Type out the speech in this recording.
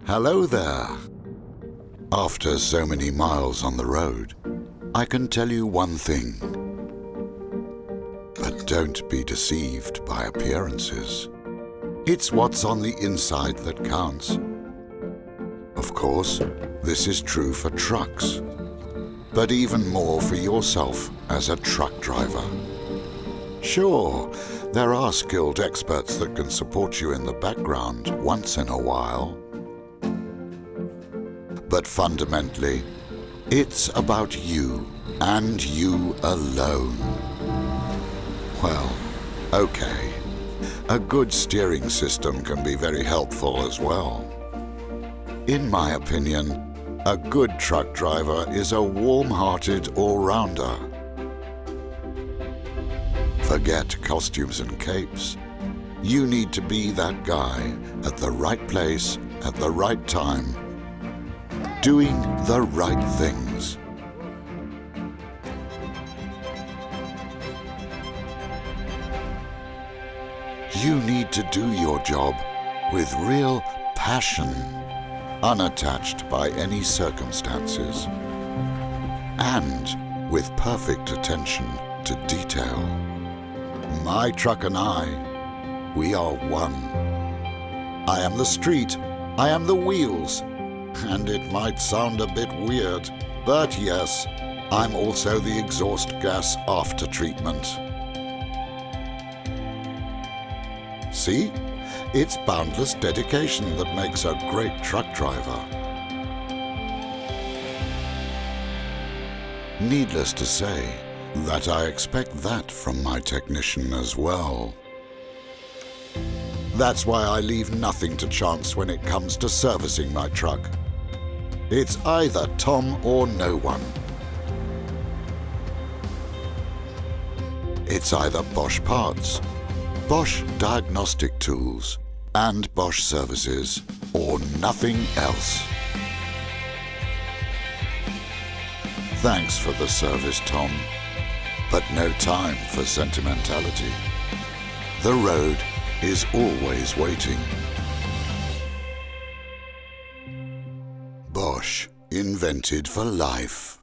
Hello there. After so many miles on the road, I can tell you one thing. But don't be deceived by appearances. It's what's on the inside that counts. Of course, this is true for trucks, but even more for yourself as a truck driver. Sure, there are skilled experts that can support you in the background once in a while. But fundamentally, it's about you and you alone. Well, okay. A good steering system can be very helpful as well. In my opinion, a good truck driver is a warm-hearted all-rounder. Forget costumes and capes. You need to be that guy at the right place at the right time, doing the right things. You need to do your job with real passion, unattached by any circumstances, and with perfect attention to detail. My truck and I, we are one. I am the street, I am the wheels, and it might sound a bit weird, but yes, I'm also the exhaust gas after treatment. See? It's boundless dedication that makes a great truck driver. Needless to say that I expect that from my technician as well. That's why I leave nothing to chance when it comes to servicing my truck. It's either Tom or no one. It's either Bosch parts, Bosch diagnostic tools, and Bosch services, or nothing else. Thanks for the service, Tom, but no time for sentimentality. The road is always waiting. Bosch, invented for life.